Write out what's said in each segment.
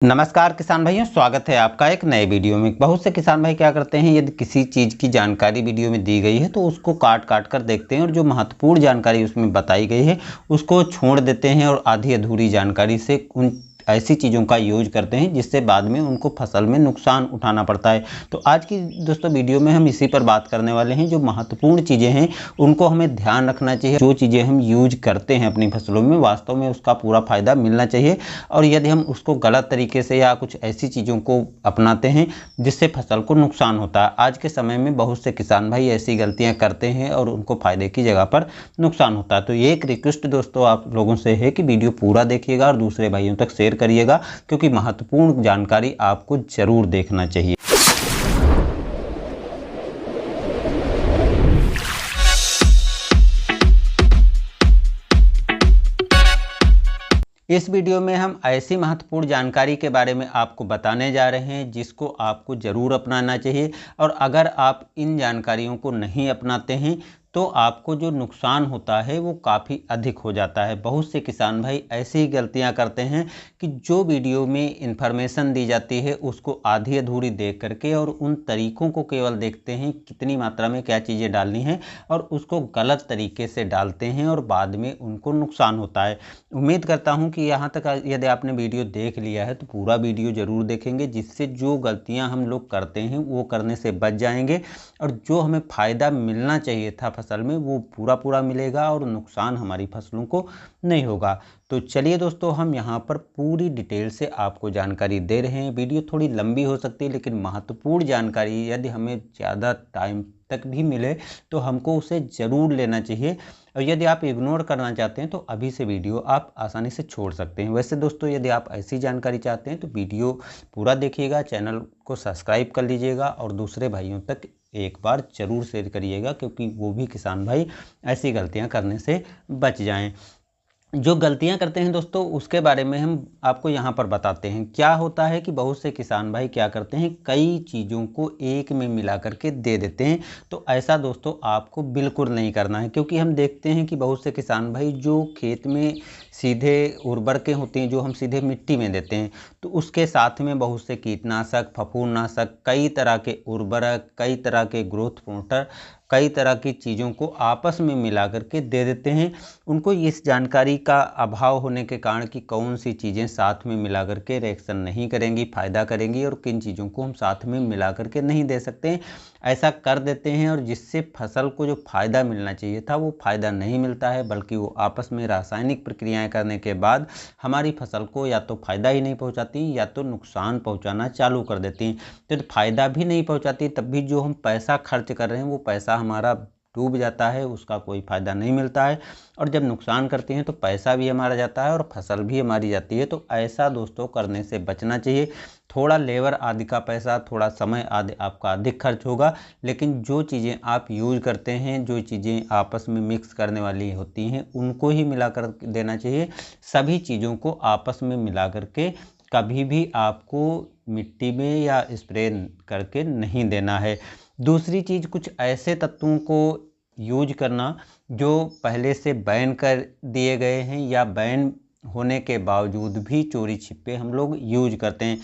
नमस्कार किसान भाइयों, स्वागत है आपका एक नए वीडियो में। बहुत से किसान भाई क्या करते हैं, यदि किसी चीज़ की जानकारी वीडियो में दी गई है तो उसको काट काट कर देखते हैं और जो महत्वपूर्ण जानकारी उसमें बताई गई है उसको छोड़ देते हैं और आधी अधूरी जानकारी से उन ऐसी चीज़ों का यूज करते हैं जिससे बाद में उनको फसल में नुकसान उठाना पड़ता है। तो आज की दोस्तों वीडियो में हम इसी पर बात करने वाले हैं। जो महत्वपूर्ण चीज़ें हैं उनको हमें ध्यान रखना चाहिए। जो चीज़ें हम यूज करते हैं अपनी फसलों में, वास्तव में उसका पूरा फायदा मिलना चाहिए। और यदि हम उसको गलत तरीके से या कुछ ऐसी चीज़ों को अपनाते हैं जिससे फसल को नुकसान होता है, आज के समय में बहुत से किसान भाई ऐसी गलतियां करते हैं और उनको फायदे की जगह पर नुकसान होता है। तो ये एक रिक्वेस्ट दोस्तों आप लोगों से है कि वीडियो पूरा देखिएगा और दूसरे भाइयों तक शेयर करिएगा, क्योंकि महत्वपूर्ण जानकारी आपको जरूर देखना चाहिए। इस वीडियो में हम ऐसी महत्वपूर्ण जानकारी के बारे में आपको बताने जा रहे हैं जिसको आपको ज़रूर अपनाना चाहिए। और अगर आप इन जानकारियों को नहीं अपनाते हैं तो आपको जो नुकसान होता है वो काफ़ी अधिक हो जाता है। बहुत से किसान भाई ऐसी ही गलतियां करते हैं कि जो वीडियो में इन्फॉर्मेशन दी जाती है उसको आधी अधूरी देख करके और उन तरीकों को केवल देखते हैं कितनी मात्रा में क्या चीज़ें डालनी है, और उसको गलत तरीके से डालते हैं और बाद में उनको नुकसान होता है। उम्मीद करता हूं कि यहाँ तक यदि आपने वीडियो देख लिया है तो पूरा वीडियो ज़रूर देखेंगे, जिससे जो गलतियाँ हम लोग करते हैं वो करने से बच जाएंगे और जो हमें फ़ायदा मिलना चाहिए था फसल में वो पूरा मिलेगा और नुकसान हमारी फसलों को नहीं होगा। तो चलिए दोस्तों, हम यहाँ पर पूरी डिटेल से आपको जानकारी दे रहे हैं। वीडियो थोड़ी लंबी हो सकती है लेकिन महत्वपूर्ण जानकारी यदि हमें ज़्यादा टाइम तक भी मिले तो हमको उसे ज़रूर लेना चाहिए। और यदि आप इग्नोर करना चाहते हैं तो अभी से वीडियो आप आसानी से छोड़ सकते हैं। वैसे दोस्तों, यदि आप ऐसी जानकारी चाहते हैं तो वीडियो पूरा देखिएगा, चैनल को सब्सक्राइब कर लीजिएगा और दूसरे भाइयों तक एक बार ज़रूर शेयर करिएगा, क्योंकि वो भी किसान भाई ऐसी गलतियां करने से बच जाएं। जो गलतियां करते हैं दोस्तों उसके बारे में हम आपको यहाँ पर बताते हैं। क्या होता है कि बहुत से किसान भाई क्या करते हैं, कई चीज़ों को एक में मिला करके दे देते हैं। तो ऐसा दोस्तों आपको बिल्कुल नहीं करना है, क्योंकि हम देखते हैं कि बहुत से किसान भाई जो खेत में सीधे उर्वरकें होती हैं जो हम सीधे मिट्टी में देते हैं, तो उसके साथ में बहुत से कीटनाशक, फफूंदनाशक, कई तरह के उर्वरक, कई तरह के ग्रोथ प्रमोटर, कई तरह की चीज़ों को आपस में मिला करके दे देते हैं। उनको इस जानकारी का अभाव होने के कारण कि कौन सी चीज़ें साथ में मिला करके रिएक्शन नहीं करेंगी, फ़ायदा करेंगी और किन चीज़ों को हम साथ में मिला करके नहीं दे सकते, ऐसा कर देते हैं और जिससे फसल को जो फ़ायदा मिलना चाहिए था वो फ़ायदा नहीं मिलता है, बल्कि वो आपस में रासायनिक प्रक्रियाएं करने के बाद हमारी फसल को या तो फ़ायदा ही नहीं पहुंचाती या तो नुकसान पहुंचाना चालू कर देती हैं। तो फ़ायदा भी नहीं पहुंचाती तब भी जो हम पैसा खर्च कर रहे हैं वो पैसा हमारा डूब जाता है, उसका कोई फ़ायदा नहीं मिलता है। और जब नुकसान करते हैं तो पैसा भी हमारा जाता है और फसल भी हमारी जाती है। तो ऐसा दोस्तों करने से बचना चाहिए। थोड़ा लेबर आदि का पैसा, थोड़ा समय आदि आपका अधिक खर्च होगा, लेकिन जो चीज़ें आप यूज करते हैं, जो चीज़ें आपस में मिक्स करने वाली होती हैं उनको ही मिला कर देना चाहिए। सभी चीज़ों को आपस में मिला करके कभी भी आपको मिट्टी में या स्प्रे करके नहीं देना है। दूसरी चीज़, कुछ ऐसे तत्वों को यूज करना जो पहले से बैन कर दिए गए हैं या बैन होने के बावजूद भी चोरी छिपे हम लोग यूज करते हैं।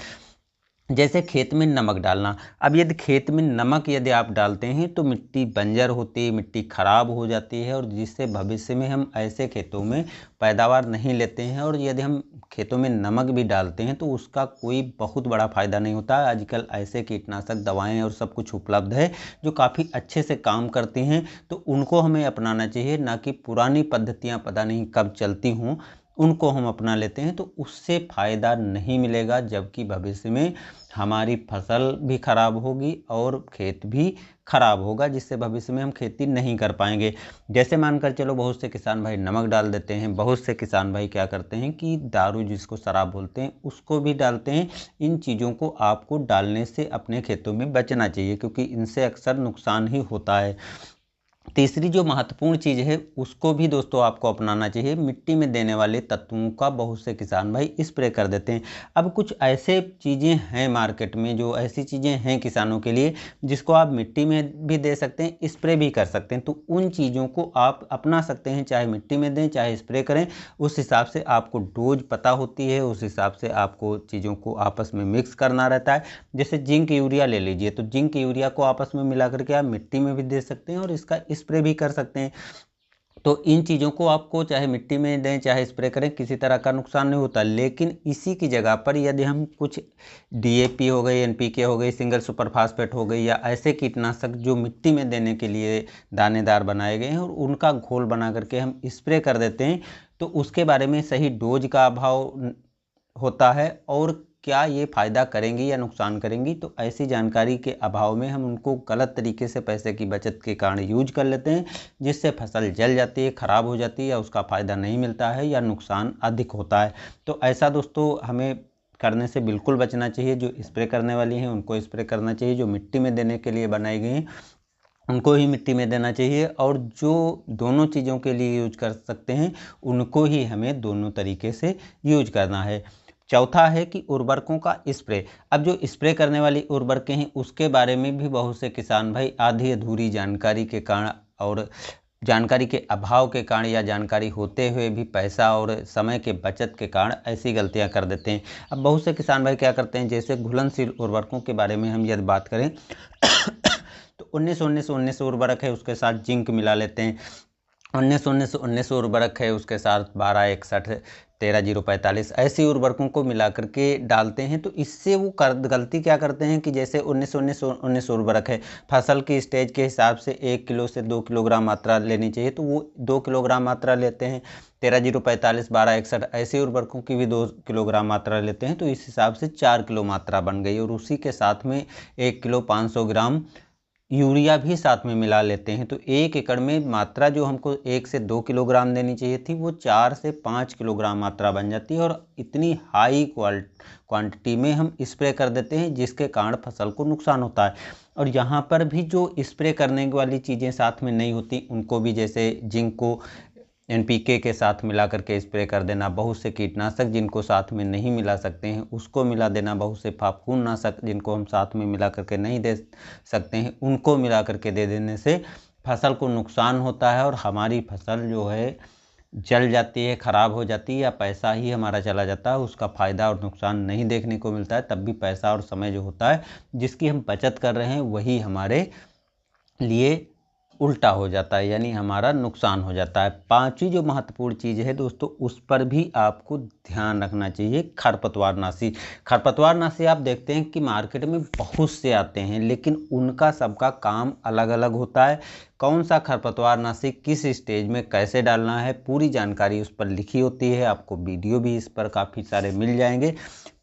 जैसे खेत में नमक डालना। अब यदि खेत में नमक यदि आप डालते हैं तो मिट्टी बंजर होती है, मिट्टी खराब हो जाती है और जिससे भविष्य में हम ऐसे खेतों में पैदावार नहीं लेते हैं। और यदि हम खेतों में नमक भी डालते हैं तो उसका कोई बहुत बड़ा फ़ायदा नहीं होता है। आजकल ऐसे कीटनाशक दवाएं और सब कुछ उपलब्ध है जो काफ़ी अच्छे से काम करती हैं, तो उनको हमें अपनाना चाहिए, ना कि पुरानी पद्धतियाँ पता नहीं कब चलती हों उनको हम अपना लेते हैं। तो उससे फ़ायदा नहीं मिलेगा, जबकि भविष्य में हमारी फसल भी खराब होगी और खेत भी खराब होगा, जिससे भविष्य में हम खेती नहीं कर पाएंगे। जैसे मानकर चलो बहुत से किसान भाई नमक डाल देते हैं, बहुत से किसान भाई क्या करते हैं कि दारू जिसको शराब बोलते हैं उसको भी डालते हैं। इन चीज़ों को आपको डालने से अपने खेतों में बचना चाहिए, क्योंकि इनसे अक्सर नुकसान ही होता है। तीसरी जो महत्वपूर्ण चीज़ है उसको भी दोस्तों आपको अपनाना चाहिए। मिट्टी में देने वाले तत्वों का बहुत से किसान भाई स्प्रे कर देते हैं। अब कुछ ऐसे चीज़ें हैं मार्केट में, जो ऐसी चीज़ें हैं किसानों के लिए जिसको आप मिट्टी में भी दे सकते हैं, स्प्रे भी कर सकते हैं। तो उन चीज़ों को आप अपना सकते हैं, चाहे मिट्टी में दें चाहे स्प्रे करें। उस हिसाब से आपको डोज पता होती है, उस हिसाब से आपको चीज़ों को आपस में मिक्स करना रहता है। जैसे जिंक यूरिया ले लीजिए, तो जिंक यूरिया को आपस में मिला करके आप मिट्टी में भी दे सकते हैं और इसका स्प्रे भी कर सकते हैं। तो इन चीज़ों को आपको चाहे मिट्टी में दें चाहे स्प्रे करें, किसी तरह का नुकसान नहीं होता। लेकिन इसी की जगह पर यदि हम कुछ डीएपी हो गई, एनपीके हो गई, सिंगल सुपर फास्फेट हो गई, या ऐसे कीटनाशक जो मिट्टी में देने के लिए दानेदार बनाए गए हैं और उनका घोल बना करके हम स्प्रे कर देते हैं, तो उसके बारे में सही डोज का अभाव होता है और क्या ये फ़ायदा करेंगी या नुकसान करेंगी, तो ऐसी जानकारी के अभाव में हम उनको गलत तरीके से पैसे की बचत के कारण यूज कर लेते हैं, जिससे फसल जल जाती है, ख़राब हो जाती है, या उसका फ़ायदा नहीं मिलता है या नुकसान अधिक होता है। तो ऐसा दोस्तों हमें करने से बिल्कुल बचना चाहिए। जो स्प्रे करने वाली हैं उनको स्प्रे करना चाहिए, जो मिट्टी में देने के लिए बनाई गई हैं उनको ही मिट्टी में देना चाहिए, और जो दोनों चीज़ों के लिए यूज कर सकते हैं उनको ही हमें दोनों तरीके से यूज करना है। चौथा है कि उर्वरकों का स्प्रे। अब जो स्प्रे करने वाली उर्वरकें हैं उसके बारे में भी बहुत से किसान भाई आधी अधूरी जानकारी के कारण और जानकारी के अभाव के कारण या जानकारी होते हुए भी पैसा और समय के बचत के कारण ऐसी गलतियां कर देते हैं। अब बहुत से किसान भाई क्या करते हैं, जैसे घुलनशील उर्वरकों के बारे में हम यदि बात करें तो 19 उर्वरक है, उसके साथ जिंक मिला लेते हैं। 19 उर्वरक है, उसके साथ 1261 13045 ऐसी उर्वरकों को मिला करके डालते हैं। तो इससे वो गलती क्या करते हैं कि जैसे 19 उर्वरक है, फसल की स्टेज के हिसाब से 1 किलो से 2 किलोग्राम मात्रा लेनी चाहिए, तो वो 2 किलोग्राम मात्रा लेते हैं। 13045 1261 ऐसे उर्वरकों की भी 2 किलोग्राम मात्रा लेते हैं, तो इस हिसाब से 4 किलो मात्रा बन गई। और उसी के साथ में 1 किलो 500 ग्राम यूरिया भी साथ में मिला लेते हैं। तो 1 एकड़ में मात्रा जो हमको 1 से 2 किलोग्राम देनी चाहिए थी, वो 4 से 5 किलोग्राम मात्रा बन जाती है, और इतनी हाई क्वांटिटी में हम स्प्रे कर देते हैं, जिसके कारण फसल को नुकसान होता है। और यहाँ पर भी जो स्प्रे करने वाली चीज़ें साथ में नहीं होती उनको भी, जैसे जिंक को एनपीके के साथ मिला करके स्प्रे कर देना, बहुत से कीटनाशक जिनको साथ में नहीं मिला सकते हैं उसको मिला देना, बहुत से फफूंदनाशक जिनको हम साथ में मिला करके नहीं दे सकते हैं उनको मिला करके दे देने से फसल को नुकसान होता है, और हमारी फसल जो है जल जाती है, ख़राब हो जाती है, या पैसा ही हमारा चला जाता है, उसका फ़ायदा और नुकसान नहीं देखने को मिलता है। तब भी पैसा और समय जो होता है जिसकी हम बचत कर रहे हैं वही हमारे लिए उल्टा हो जाता है, यानी हमारा नुकसान हो जाता है। पांचवी जो महत्वपूर्ण चीज़ है दोस्तों, उस पर भी आपको ध्यान रखना चाहिए, खरपतवारनाशी। खरपतवारनाशी आप देखते हैं कि मार्केट में बहुत से आते हैं, लेकिन उनका सबका काम अलग अलग होता है। कौन सा खरपतवारनाशी किस स्टेज में कैसे डालना है, पूरी जानकारी उस पर लिखी होती है। आपको वीडियो भी इस पर काफ़ी सारे मिल जाएंगे।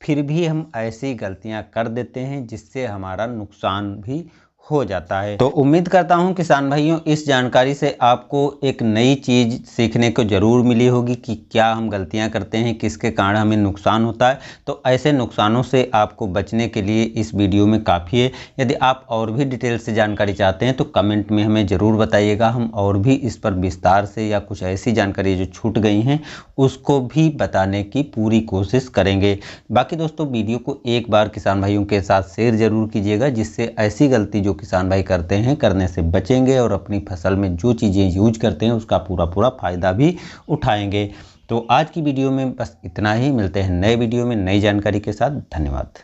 फिर भी हम ऐसी गलतियां कर देते हैं जिससे हमारा नुकसान भी हो जाता है। तो उम्मीद करता हूं किसान भाइयों, इस जानकारी से आपको एक नई चीज़ सीखने को ज़रूर मिली होगी कि क्या हम गलतियां करते हैं, किसके कारण हमें नुकसान होता है। तो ऐसे नुकसानों से आपको बचने के लिए इस वीडियो में काफ़ी है। यदि आप और भी डिटेल से जानकारी चाहते हैं तो कमेंट में हमें ज़रूर बताइएगा, हम और भी इस पर विस्तार से या कुछ ऐसी जानकारी जो छूट गई हैं उसको भी बताने की पूरी कोशिश करेंगे। बाकी दोस्तों वीडियो को एक बार किसान भाइयों के साथ शेयर ज़रूर कीजिएगा, जिससे ऐसी गलती जो किसान भाई करते हैं करने से बचेंगे और अपनी फसल में जो चीज़ें यूज करते हैं उसका पूरा फ़ायदा भी उठाएंगे। तो आज की वीडियो में बस इतना ही, मिलते हैं नए वीडियो में नई जानकारी के साथ। धन्यवाद।